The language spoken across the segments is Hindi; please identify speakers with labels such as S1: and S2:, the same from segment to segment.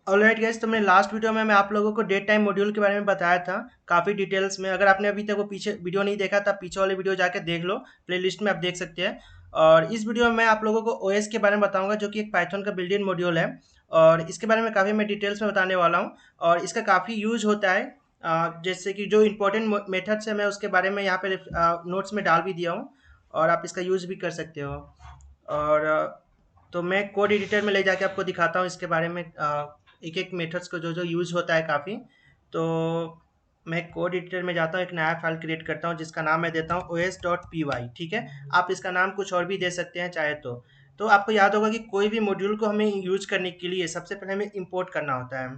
S1: ऑलराइट गाइस, तो मैंने लास्ट वीडियो में मैं आप लोगों को डेट टाइम मॉड्यूल के बारे में बताया था काफ़ी डिटेल्स में। अगर आपने अभी तक वो पीछे वीडियो नहीं देखा तो आप पीछे वाले वीडियो जाके देख लो, प्लेलिस्ट में आप देख सकते हैं। और इस वीडियो में मैं आप लोगों को ओएस के बारे में बताऊंगा, जो कि एक पाइथन का बिल्ट इन मॉड्यूल है। और इसके बारे में काफ़ी मैं डिटेल्स में बताने वाला हूँ, और इसका काफ़ी यूज होता है। जैसे कि जो इंपॉर्टेंट मेथड्स है मैं उसके बारे में यहाँ पे नोट्स में डाल भी दिया हूँ, और आप इसका यूज़ भी कर सकते हो। और तो मैं कोड एडिटर में ले जाके आपको दिखाता हूँ इसके बारे में, एक एक मेथड्स को जो जो यूज़ होता है काफ़ी। तो मैं कोड एडिटर में जाता हूँ, एक नया फाइल क्रिएट करता हूँ जिसका नाम मैं देता हूँ os.py। ठीक है, आप इसका नाम कुछ और भी दे सकते हैं चाहे तो आपको याद होगा कि कोई भी मॉड्यूल को हमें यूज करने के लिए सबसे पहले हमें इंपोर्ट करना होता है।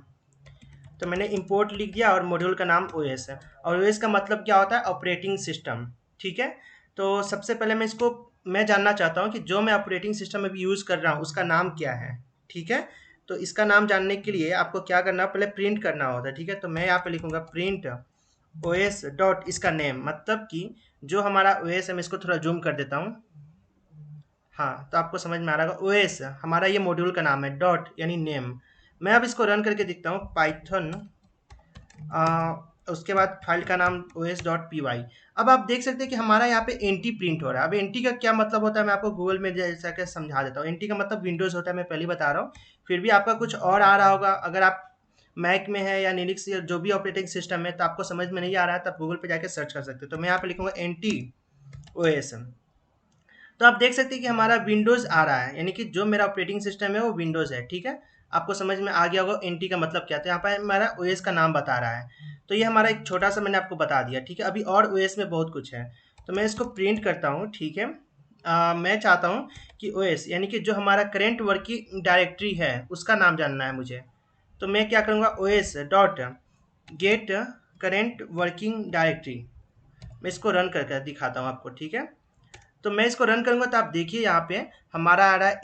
S1: तो मैंने इंपोर्ट लिख दिया और मॉड्यूल का नाम ओएस है। और ओएस का मतलब क्या होता है? Operating system. ठीक है, तो सबसे पहले मैं जानना चाहता हूँ कि जो मैं ऑपरेटिंग सिस्टम अभी यूज़ कर रहा हूँ उसका नाम क्या है। ठीक है, तो इसका नाम जानने के लिए आपको क्या करना है, पहले प्रिंट करना होता है। ठीक है, तो मैं यहाँ पे लिखूंगा प्रिंट ओएस डॉट इसका नेम, मतलब कि जो हमारा ओएस है, मैं इसको थोड़ा जूम कर देता हूँ। हाँ, तो आपको समझ में आ रहा होगा, ओएस हमारा ये मॉड्यूल का नाम है, डॉट यानी नेम। मैं अब इसको रन करके दिखता हूँ, पाइथन उसके बाद फाइल का नाम os.py। अब आप देख सकते हैं कि हमारा यहाँ पे एंटी प्रिंट हो रहा है। अब एंटी का क्या मतलब होता है, मैं आपको गूगल में जैसा के समझा देता हूँ। एंटी का मतलब विंडोज़ होता है, मैं पहले ही बता रहा हूँ। फिर भी आपका कुछ और आ रहा होगा, अगर आप मैक में है या लिनक्स या जो भी ऑपरेटिंग सिस्टम है, तो आपको समझ में नहीं आ रहा है तो आप गूगल पे जाके सर्च कर सकते हो। तो मैं यहाँ पे लिखूंगा एंटी ओएस। तो आप देख सकते हैं कि हमारा विंडोज़ आ रहा है, यानी कि जो मेरा ऑपरेटिंग सिस्टम है वो विंडोज़ है। ठीक है, आपको समझ में आ गया होगा एनटी का मतलब क्या था। यहाँ पर हमारा ओएस का नाम बता रहा है। तो ये हमारा एक छोटा सा मैंने आपको बता दिया। ठीक है, अभी और ओएस में बहुत कुछ है, तो मैं इसको प्रिंट करता हूँ। ठीक है, मैं चाहता हूँ कि ओएस यानी कि जो हमारा करेंट वर्किंग डायरेक्टरी है उसका नाम जानना है मुझे। तो मैं क्या करूँगा, OS dot gate current working directory. मैं इसको रन करके दिखाता हूँ आपको। ठीक है, तो मैं इसको रन करूंगा तो आप देखिए यहाँ पे हमारा आ रहा है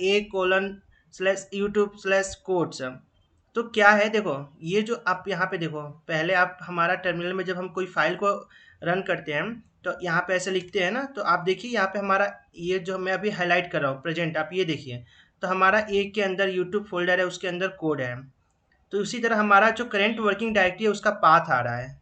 S1: a:/यूट्यूब/कोड्स। तो क्या है, देखो ये जो आप यहाँ पे देखो, पहले आप हमारा टर्मिनल में जब हम कोई फाइल को रन करते हैं तो यहाँ पे ऐसे लिखते हैं ना, तो आप देखिए यहाँ पे हमारा ये जो मैं अभी हाईलाइट कर रहा हूँ प्रेजेंट, आप ये देखिए। तो हमारा ए के अंदर यूट्यूब फोल्डर है, उसके अंदर कोड है। तो उसी तरह हमारा जो करेंट वर्किंग डायरेक्टरी है उसका पाथ आ रहा है।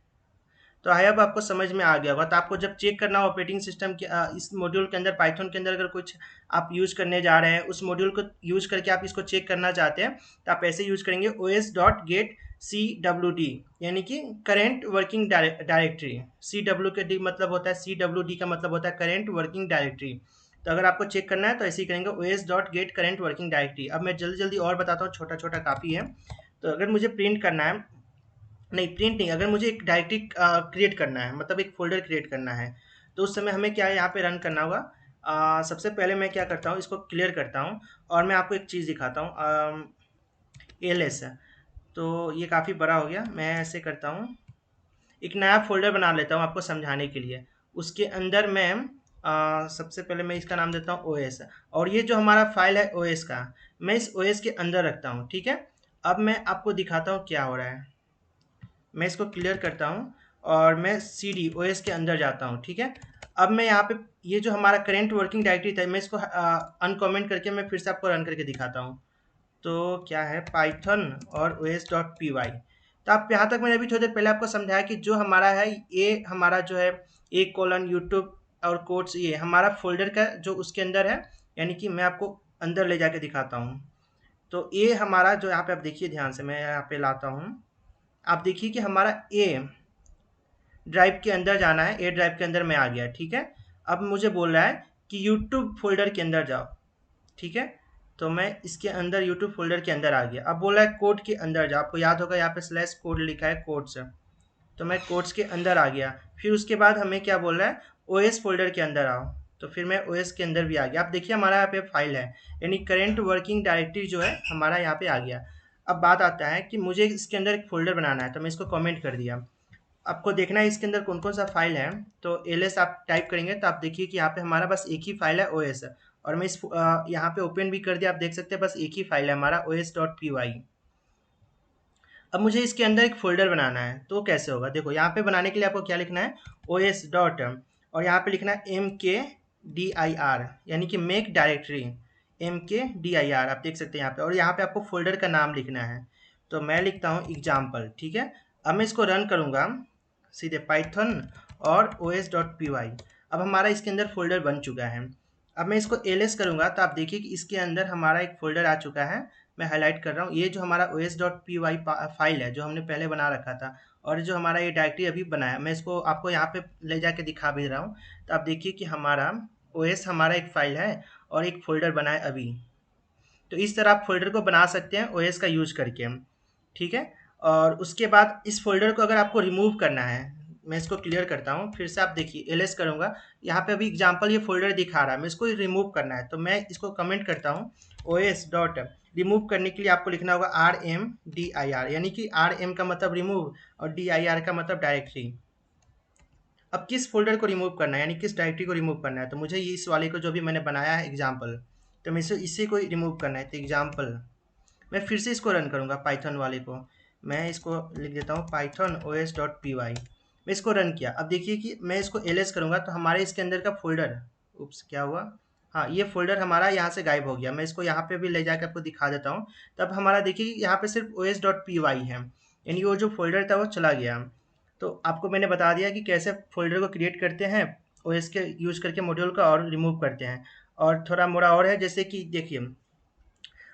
S1: तो आई होप आपको समझ में आ गया होगा। तो आपको जब चेक करना हो ऑपरेटिंग सिस्टम के इस मॉड्यूल के अंदर, पाइथन के अंदर अगर कुछ आप यूज़ करने जा रहे हैं, उस मॉड्यूल को यूज़ करके आप इसको चेक करना चाहते हैं, तो आप ऐसे यूज़ करेंगे ओएस डॉट गेट CWD, यानी कि करेंट वर्किंग डायरेक्टरी। CWD मतलब होता है, CWD का मतलब होता है करेंट वर्किंग डायरेक्टरी। तो अगर आपको चेक करना है तो ऐसे ही करेंगे, OS dot gate current working directory. अब मैं जल्दी जल्दी और बताता हूँ, छोटा छोटा काफ़ी है। तो अगर मुझे प्रिंट करना है, नहीं प्रिंट नहीं, अगर मुझे एक डायरेक्टरी क्रिएट करना है, मतलब एक फ़ोल्डर क्रिएट करना है, तो उस समय हमें क्या है यहाँ पे रन करना होगा। सबसे पहले मैं क्या करता हूँ, इसको क्लियर करता हूँ और मैं आपको एक चीज़ दिखाता हूँ। एलएस, तो ये काफ़ी बड़ा हो गया, मैं ऐसे करता हूँ, एक नया फ़ोल्डर बना लेता हूँ आपको समझाने के लिए। उसके अंदर मैं सबसे पहले मैं इसका नाम देता हूँ ओएस, और ये जो हमारा फाइल है ओएस का, मैं इस ओएस के अंदर रखता हूँ। ठीक है, अब मैं आपको दिखाता हूँ क्या हो रहा है। मैं इसको क्लियर करता हूँ और मैं CD OS के अंदर जाता हूँ। ठीक है, अब मैं यहाँ पे ये जो हमारा करेंट वर्किंग डायरेक्टरी था, मैं इसको अनकमेंट करके मैं फिर से आपको रन करके दिखाता हूँ। तो क्या है, पाइथन और os.py। तो आप यहाँ तक मैंने अभी थोड़ी देर पहले आपको समझाया कि जो हमारा है ये हमारा जो है a:/यूट्यूब और कोड्स, ये हमारा फोल्डर का जो उसके अंदर है, यानी कि मैं आपको अंदर ले जाके दिखाता हूँ। तो ये हमारा जो यहाँ पे आप देखिए ध्यान से, मैं यहाँ पे लाता हूँ। आप देखिए कि हमारा ए ड्राइव के अंदर जाना है, ए ड्राइव के अंदर मैं आ गया। ठीक है, अब मुझे बोल रहा है कि यूट्यूब फोल्डर के अंदर जाओ। ठीक है, तो मैं इसके अंदर यूट्यूब फोल्डर के अंदर आ गया। अब बोल रहा है कोड के अंदर जाओ, आपको याद होगा यहाँ पे स्लैश कोड लिखा है, कोड्स। तो मैं कोड्स के अंदर आ गया। फिर उसके बाद हमें क्या बोल रहा है, ओएस फोल्डर के अंदर आओ। तो फिर मैं ओएस के अंदर भी आ गया। आप देखिए हमारा यहाँ पे फाइल है, यानी करेंट वर्किंग डायरेक्टरी जो है हमारा यहाँ पे आ गया। अब बात आता है कि मुझे इसके अंदर एक फोल्डर बनाना है, तो मैं इसको कमेंट कर दिया। आपको देखना है इसके अंदर कौन कौन सा फाइल है, तो एलएस आप टाइप करेंगे तो आप देखिए कि यहाँ पे हमारा बस एक ही फाइल है ओएस। और मैं यहाँ पे ओपन भी कर दिया, आप देख सकते हैं बस एक ही फाइल है हमारा os.py। अब मुझे इसके अंदर एक फ़ोल्डर बनाना है, तो कैसे होगा, देखो यहाँ पे बनाने के लिए आपको क्या लिखना है, os डॉट, और यहाँ पे लिखना है mkdir, यानी कि मेक डायरेक्टरी, mkdir। आप देख सकते हैं यहाँ पे, और यहाँ पे आपको फ़ोल्डर का नाम लिखना है। तो मैं लिखता हूँ एग्जाम्पल, ठीक है। अब मैं इसको रन करूँगा सीधे पाइथन और os.py। अब हमारा इसके अंदर फ़ोल्डर बन चुका है। अब मैं इसको एलएस करूँगा तो आप देखिए कि इसके अंदर हमारा एक फ़ोल्डर आ चुका है। मैं हाइलाइट कर रहा हूँ, ये जो हमारा os.py फाइल है जो हमने पहले बना रखा था, और जो हमारा ये डायरेक्टरी अभी बनाया, मैं इसको आपको यहाँ पे ले जाके दिखा भी रहा हूँ। तो आप देखिए कि हमारा ओएस हमारा एक फाइल है और एक फ़ोल्डर बना है अभी। तो इस तरह आप फ़ोल्डर को बना सकते हैं ओएस का यूज़ करके, ठीक है। और उसके बाद इस फ़ोल्डर को अगर आपको रिमूव करना है, मैं इसको क्लियर करता हूँ फिर से। आप देखिए एलएस करूँगा, यहाँ पे अभी एग्जांपल ये फ़ोल्डर दिखा रहा है, मैं इसको रिमूव करना है तो मैं इसको कमेंट करता हूँ ओएस डॉट रिमूव। करने के लिए आपको लिखना होगा RMDIR, यानी कि RM का मतलब रिमूव और DIR का मतलब डायरेक्टरी। अब किस फ़ोल्डर को रिमूव करना है, यानी किस डायरेक्टरी को रिमूव करना है, तो मुझे ये इस वाले को जो भी मैंने बनाया है एग्जाम्पल, तो मैं इसी को रिमूव करना है, तो एग्जाम्पल। मैं फिर से इसको रन करूँगा पाइथन वाले को, मैं इसको लिख देता हूँ पाइथन os.py। मैं इसको रन किया, अब देखिए कि मैं इसको एलएस करूँगा तो हमारे इसके अंदर का फ़ोल्डर, उप्स क्या हुआ, हाँ ये फ़ोल्डर हमारा यहाँ से गायब हो गया। मैं इसको यहाँ पे भी ले जाकर आपको दिखा देता हूँ। तब हमारा देखिए कि यहाँ पे सिर्फ os.py है, यानी वो जो फ़ोल्डर था वो चला गया। तो आपको मैंने बता दिया कि कैसे फ़ोल्डर को क्रिएट करते हैं ओएस के यूज़ करके मॉड्यूल का, और रिमूव करते हैं। और थोड़ा मोड़ा और है, जैसे कि देखिए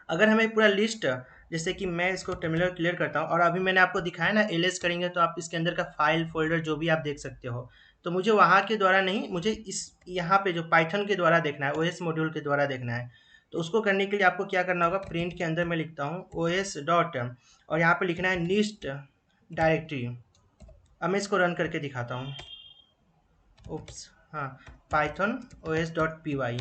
S1: अगर हमें पूरा लिस्ट, जैसे कि मैं इसको टर्मिनल क्लियर करता हूँ और अभी मैंने आपको दिखाया ना एलएस करेंगे तो आप इसके अंदर का फाइल फोल्डर जो भी आप देख सकते हो, तो मुझे वहाँ के द्वारा नहीं, मुझे इस यहाँ पे जो पाइथन के द्वारा देखना है, ओएस मॉड्यूल के द्वारा देखना है। तो उसको करने के लिए आपको क्या करना होगा, प्रिंट के अंदर मैं लिखता हूँ ओएस डॉट, और यहाँ पे लिखना है लिस्ट डायरेक्टरी। अब मैं इसको रन करके दिखाता हूँ। उप्स, हाँ, पाइथन os.py।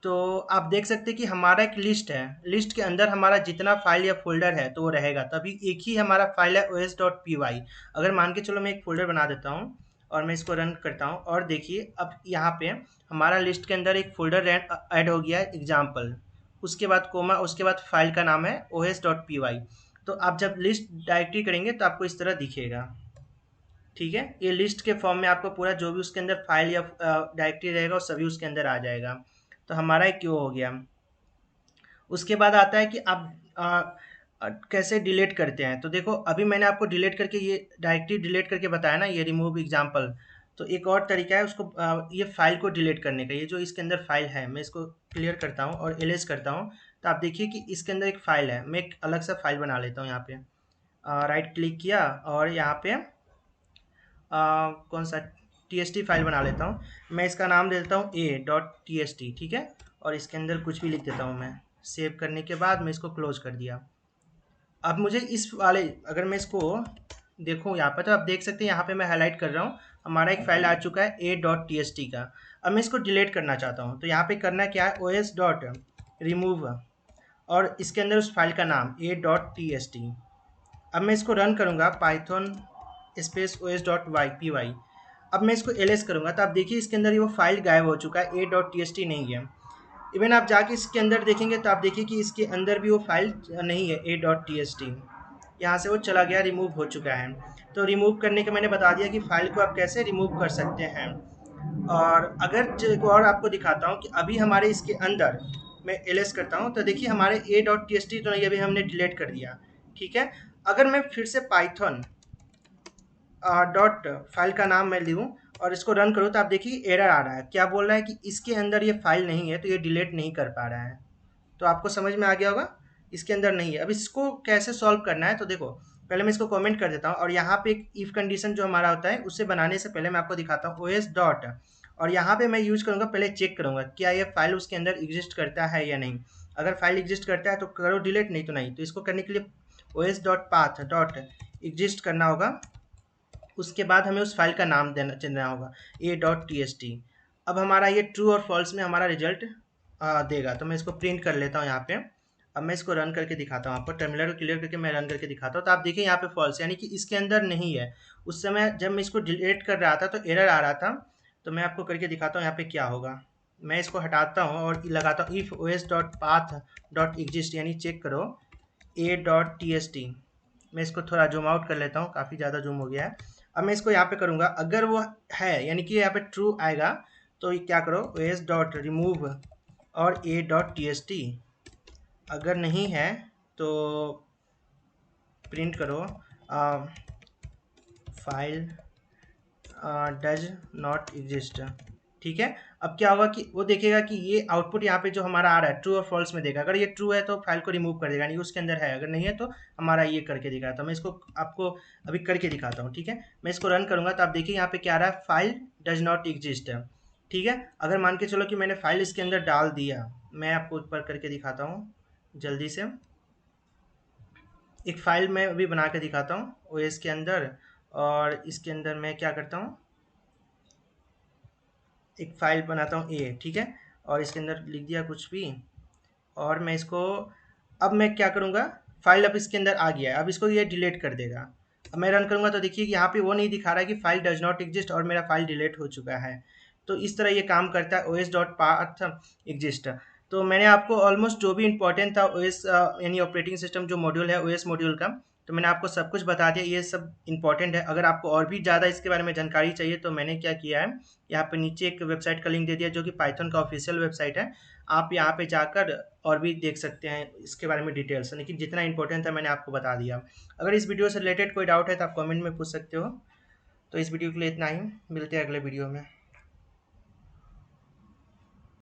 S1: तो आप देख सकते हैं कि हमारा एक लिस्ट है, लिस्ट के अंदर हमारा जितना फाइल या फोल्डर है तो वो रहेगा। तभी एक ही हमारा फाइल है os.py। अगर मान के चलो मैं एक फोल्डर बना देता हूँ और मैं इसको रन करता हूँ, और देखिए अब यहाँ पे हमारा लिस्ट के अंदर एक फोल्डर ऐड हो गया है एग्जाम्पल, उसके बाद कोमा, उसके बाद फाइल का नाम है os.py। तो आप जब लिस्ट डायरेक्टरी करेंगे तो आपको इस तरह दिखेगा, ठीक है। ये लिस्ट के फॉर्म में आपको पूरा जो भी उसके अंदर फाइल या डायरेक्टरी रहेगा वो सभी उसके अंदर आ जाएगा। तो हमारा एक क्यों हो गया। उसके बाद आता है कि आप कैसे डिलीट करते हैं। तो देखो अभी मैंने आपको डिलीट करके, ये डायरेक्टरी डिलीट करके बताया ना, ये रिमूव एग्जाम्पल। तो एक और तरीका है उसको, ये फाइल को डिलीट करने का। ये जो इसके अंदर फाइल है, मैं इसको क्लियर करता हूँ और एरेज करता हूँ, तो आप देखिए कि इसके अंदर एक फाइल है। मैं एक अलग सा फाइल बना लेता हूँ। यहाँ पे राइट क्लिक किया और यहाँ पे कौन सा TST फाइल बना लेता हूँ। मैं इसका नाम दे देता हूँ a.tst, ठीक है। और इसके अंदर कुछ भी लिख देता हूँ मैं। सेव करने के बाद मैं इसको क्लोज कर दिया। अब मुझे इस वाले, अगर मैं इसको देखूँ यहाँ पर, तो आप देख सकते हैं यहाँ पे मैं हाईलाइट कर रहा हूँ, हमारा एक फाइल आ चुका है a.tst का। अब मैं इसको डिलीट करना चाहता हूँ, तो यहाँ पे करना क्या है, os डॉट रिमूव और इसके अंदर उस फाइल का नाम a.tst। अब मैं इसको रन करूँगा पाइथन स्पेस os.py। अब मैं इसको एलएस करूँगा तो आप देखिए इसके अंदर ये वो फाइल गायब हो चुका है, a.tst नहीं है। इवन आप जाके इसके अंदर देखेंगे तो आप देखिए कि इसके अंदर भी वो फाइल नहीं है a.tst, यहाँ से वो चला गया, रिमूव हो चुका है। तो रिमूव करने का मैंने बता दिया कि फाइल को आप कैसे रिमूव कर सकते हैं। और अगर एक और आपको दिखाता हूँ कि अभी हमारे इसके अंदर मैं एलएस करता हूँ तो देखिए हमारे a.tst तो नहीं, अभी हमने डिलीट कर दिया, ठीक है। अगर मैं फिर से पाइथन डॉट फाइल का नाम मैं लूँ और इसको रन करूँ तो आप देखिए एरर आ रहा है। क्या बोल रहा है कि इसके अंदर ये फाइल नहीं है, तो ये डिलीट नहीं कर पा रहा है। तो आपको समझ में आ गया होगा, इसके अंदर नहीं है। अब इसको कैसे सॉल्व करना है, तो देखो पहले मैं इसको कमेंट कर देता हूँ, और यहाँ पे एक इफ कंडीशन जो हमारा होता है उसे बनाने से पहले मैं आपको दिखाता हूँ ओएस डॉट, और यहाँ पे मैं यूज करूँगा, पहले चेक करूँगा क्या ये फाइल उसके अंदर एग्जिस्ट करता है या नहीं। अगर फाइल एग्जिस्ट करता है तो करो डिलीट, नहीं तो नहीं। तो इसको करने के लिए OS dot path dot exist करना होगा, उसके बाद हमें उस फाइल का नाम देना होगा a.tst। अब हमारा ये ट्रू और फॉल्स में हमारा रिजल्ट देगा। तो मैं इसको प्रिंट कर लेता हूँ यहाँ पे। अब मैं इसको रन करके दिखाता हूँ आपको, टर्मिनल को क्लियर करके मैं रन करके दिखाता हूँ। तो आप देखिए यहाँ पे फॉल्स, यानी कि इसके अंदर नहीं है। उस समय जब मैं इसको डिलीट कर रहा था तो एरर आ रहा था। तो मैं आपको करके दिखाता हूँ यहाँ पे क्या होगा। मैं इसको हटाता हूँ और लगाता हूँ if os dot path dot exist, यानी चेक करो a.tst। मैं इसको थोड़ा जूम आउट कर लेता हूँ, काफ़ी ज़्यादा जूम हो गया है। अब मैं इसको यहाँ पे करूँगा, अगर वो है यानी कि यहाँ पे ट्रू आएगा तो क्या करो os डॉट रिमूव और a.tst। अगर नहीं है तो प्रिंट करो फाइल डज नॉट एग्जिस्ट। ठीक है, अब क्या होगा कि वो देखेगा कि ये आउटपुट यहाँ पे जो हमारा आ रहा है ट्रू और फॉल्स में देगा। अगर ये ट्रू है तो फाइल को रिमूव कर देगा, नहीं उसके अंदर है, अगर नहीं है तो हमारा ये करके दिखाता। मैं इसको आपको अभी करके दिखाता हूँ। ठीक है, मैं इसको रन करूंगा तो आप देखिए यहाँ पे क्या आ रहा है, फाइल डज नॉट एग्जिस्ट है। ठीक है, अगर मान के चलो कि मैंने फाइल इसके अंदर डाल दिया, मैं आपको ऊपर करके दिखाता हूँ जल्दी से। एक फाइल मैं अभी बना के दिखाता हूँ ओएस के अंदर, और इसके अंदर मैं क्या करता हूँ, एक फाइल बनाता हूँ ए। ठीक है, और इसके अंदर लिख दिया कुछ भी, और मैं इसको, अब मैं क्या करूँगा, फाइल अब इसके अंदर आ गया है, अब इसको ये डिलीट कर देगा। अब मैं रन करूँगा तो देखिए कि यहाँ पे वो नहीं दिखा रहा है कि फाइल डज नॉट एग्जिस्ट और मेरा फाइल डिलीट हो चुका है। तो इस तरह ये काम करता है ओएस डॉट पाथ एग्जिस्ट। तो मैंने आपको ऑलमोस्ट जो भी इंपॉर्टेंट था ओएस यानी ऑपरेटिंग सिस्टम जो मॉड्यूल है ओएस मॉड्यूल का, तो मैंने आपको सब कुछ बता दिया, ये सब इंपॉर्टेंट है। अगर आपको और भी ज़्यादा इसके बारे में जानकारी चाहिए तो मैंने क्या किया है, यहाँ पे नीचे एक वेबसाइट का लिंक दे दिया जो कि पाइथन का ऑफिशियल वेबसाइट है। आप यहाँ पे जाकर और भी देख सकते हैं इसके बारे में डिटेल्स, लेकिन जितना इंपॉर्टेंट था मैंने आपको बता दिया। अगर इस वीडियो से रिलेटेड कोई डाउट है तो आप कमेंट में पूछ सकते हो। तो इस वीडियो के लिए इतना ही, मिलते हैं अगले वीडियो में।